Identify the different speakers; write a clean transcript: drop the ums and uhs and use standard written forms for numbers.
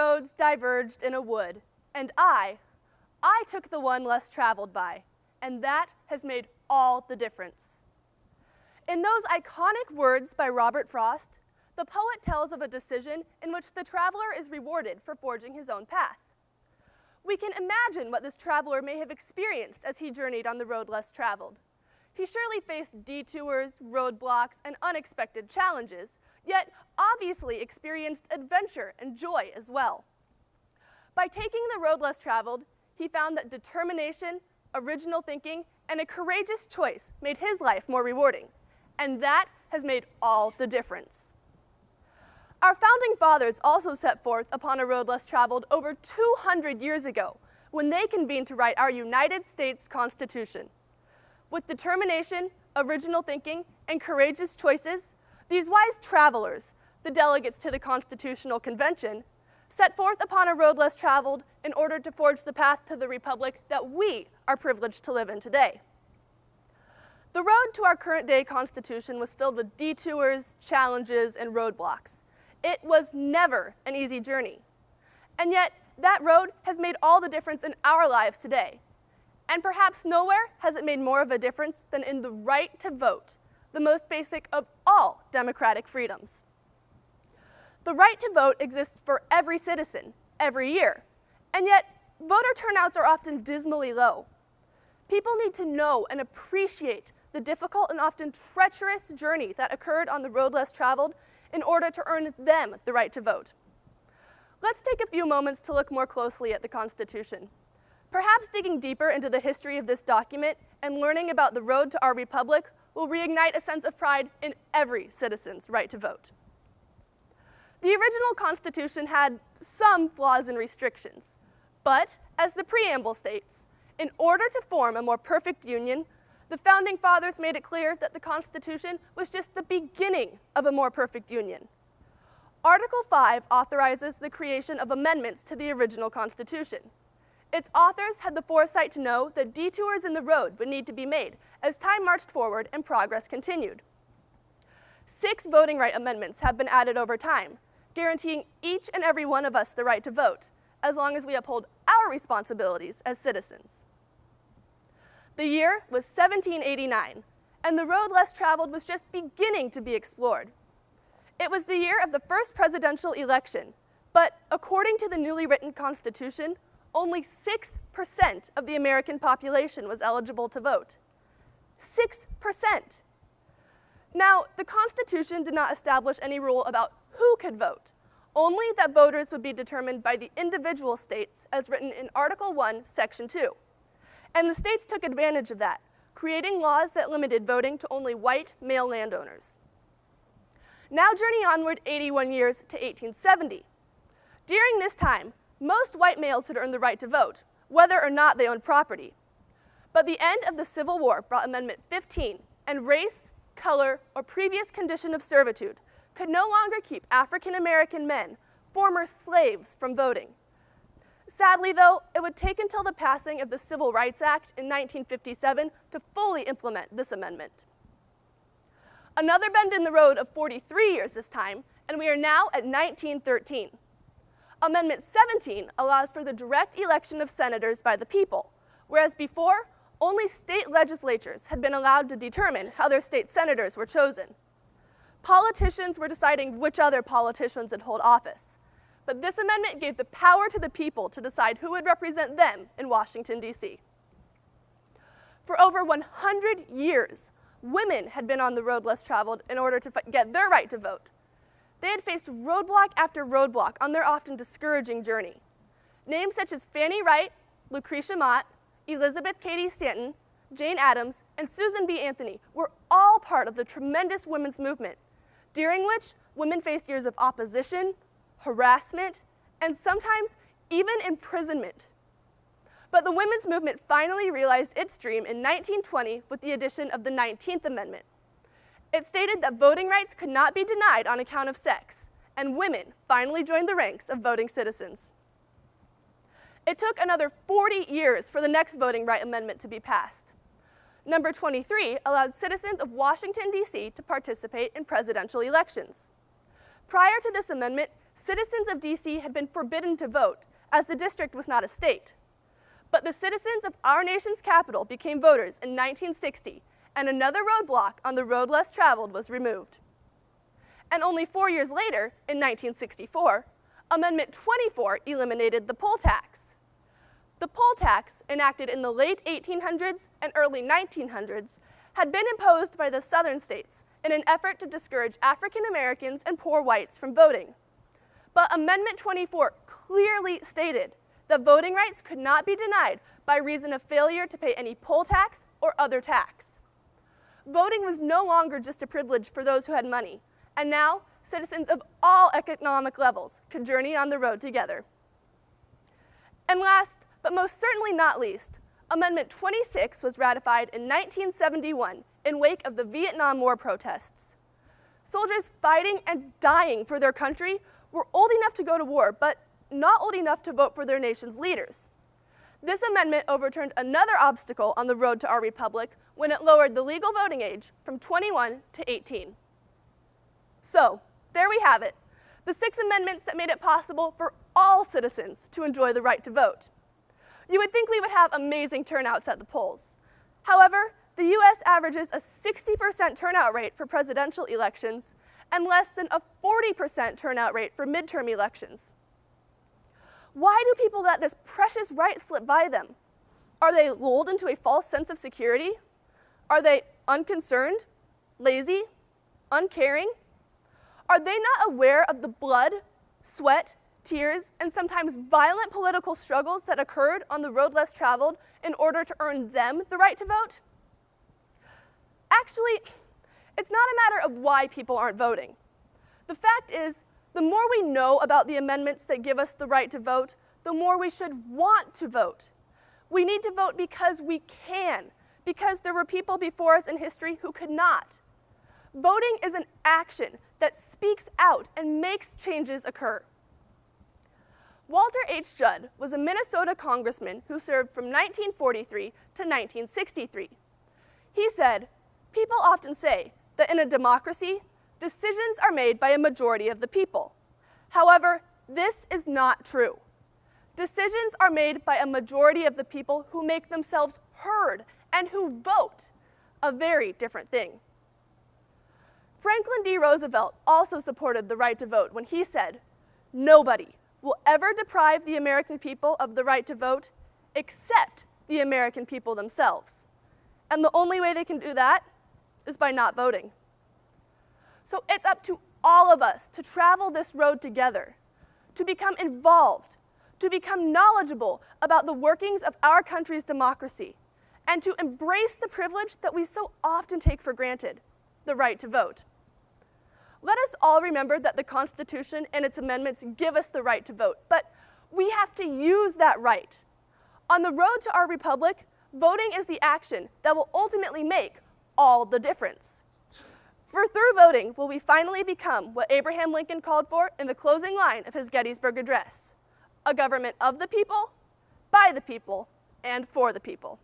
Speaker 1: roads diverged in a wood, and I took the one less traveled by, and that has made all the difference. In those iconic words by Robert Frost, the poet tells of a decision in which the traveler is rewarded for forging his own path. We can imagine what this traveler may have experienced as he journeyed on the road less traveled. He surely faced detours, roadblocks, and unexpected challenges, yet obviously experienced adventure and joy as well. By taking the road less traveled, he found that determination, original thinking, and a courageous choice made his life more rewarding, and that has made all the difference. Our founding fathers also set forth upon a road less traveled over 200 years ago, when they convened to write our United States Constitution. With determination, original thinking, and courageous choices, these wise travelers, the delegates to the Constitutional Convention, set forth upon a road less traveled in order to forge the path to the republic that we are privileged to live in today. The road to our current day Constitution was filled with detours, challenges, and roadblocks. It was never an easy journey. And yet, that road has made all the difference in our lives today. And perhaps nowhere has it made more of a difference than in the right to vote, the most basic of all democratic freedoms. The right to vote exists for every citizen, every year, and yet voter turnouts are often dismally low. People need to know and appreciate the difficult and often treacherous journey that occurred on the road less traveled in order to earn them the right to vote. Let's take a few moments to look more closely at the Constitution. Perhaps digging deeper into the history of this document and learning about the road to our republic will reignite a sense of pride in every citizen's right to vote. The original Constitution had some flaws and restrictions, but as the preamble states, in order to form a more perfect union, the founding fathers made it clear that the Constitution was just the beginning of a more perfect union. Article 5 authorizes the creation of amendments to the original Constitution. Its authors had the foresight to know that detours in the road would need to be made as time marched forward and progress continued. 6 voting right amendments have been added over time, guaranteeing each and every one of us the right to vote, as long as we uphold our responsibilities as citizens. The year was 1789, and the road less traveled was just beginning to be explored. It was the year of the first presidential election, but according to the newly written Constitution, only 6% of the American population was eligible to vote. 6%. Now, the Constitution did not establish any rule about who could vote, only that voters would be determined by the individual states as written in Article 1, Section 2. And the states took advantage of that, creating laws that limited voting to only white male landowners. Now journey onward 81 years to 1870. During this time, most white males had earned the right to vote, whether or not they owned property. But the end of the Civil War brought Amendment 15, and race, color, or previous condition of servitude could no longer keep African American men, former slaves, from voting. Sadly, though, it would take until the passing of the Civil Rights Act in 1957 to fully implement this amendment. Another bend in the road of 43 years this time, and we are now at 1913. Amendment 17 allows for the direct election of senators by the people, whereas before, only state legislatures had been allowed to determine how their state senators were chosen. Politicians were deciding which other politicians would hold office, but this amendment gave the power to the people to decide who would represent them in Washington, D.C. For over 100 years, women had been on the road less traveled in order to get their right to vote. They had faced roadblock after roadblock on their often discouraging journey. Names such as Fanny Wright, Lucretia Mott, Elizabeth Cady Stanton, Jane Addams, and Susan B. Anthony were all part of the tremendous women's movement, during which women faced years of opposition, harassment, and sometimes even imprisonment. But the women's movement finally realized its dream in 1920 with the addition of the 19th Amendment. It stated that voting rights could not be denied on account of sex, and women finally joined the ranks of voting citizens. It took another 40 years for the next voting right amendment to be passed. Number 23 allowed citizens of Washington, D.C. to participate in presidential elections. Prior to this amendment, citizens of DC had been forbidden to vote, as the district was not a state. But the citizens of our nation's capital became voters in 1960, and another roadblock on the road less traveled was removed. And only 4 years later, in 1964, Amendment 24 eliminated the poll tax. The poll tax, enacted in the late 1800s and early 1900s, had been imposed by the southern states in an effort to discourage African Americans and poor whites from voting. But Amendment 24 clearly stated that voting rights could not be denied by reason of failure to pay any poll tax or other tax. Voting was no longer just a privilege for those who had money, and now citizens of all economic levels could journey on the road together. And last, but most certainly not least, Amendment 26 was ratified in 1971 in wake of the Vietnam War protests. Soldiers fighting and dying for their country were old enough to go to war, but not old enough to vote for their nation's leaders. This amendment overturned another obstacle on the road to our republic when it lowered the legal voting age from 21 to 18. So, there we have it, the 6 amendments that made it possible for all citizens to enjoy the right to vote. You would think we would have amazing turnouts at the polls. However, the US averages a 60% turnout rate for presidential elections and less than a 40% turnout rate for midterm elections. Why do people let this precious right slip by them? Are they lulled into a false sense of security? Are they unconcerned, lazy, uncaring? Are they not aware of the blood, sweat, tears, and sometimes violent political struggles that occurred on the road less traveled in order to earn them the right to vote? Actually, it's not a matter of why people aren't voting. The fact is, the more we know about the amendments that give us the right to vote, the more we should want to vote. We need to vote because we can, because there were people before us in history who could not. Voting is an action that speaks out and makes changes occur. Walter H. Judd was a Minnesota congressman who served from 1943 to 1963. He said, "People often say that in a democracy, decisions are made by a majority of the people. However, this is not true. Decisions are made by a majority of the people who make themselves heard and who vote, a very different thing." Franklin D. Roosevelt also supported the right to vote when he said, "Nobody will ever deprive the American people of the right to vote except the American people themselves. And the only way they can do that is by not voting." So it's up to all of us to travel this road together, to become involved, to become knowledgeable about the workings of our country's democracy, and to embrace the privilege that we so often take for granted, the right to vote. Let us all remember that the Constitution and its amendments give us the right to vote, but we have to use that right. On the road to our republic, voting is the action that will ultimately make all the difference. For through voting will we finally become what Abraham Lincoln called for in the closing line of his Gettysburg Address, a government of the people, by the people, and for the people.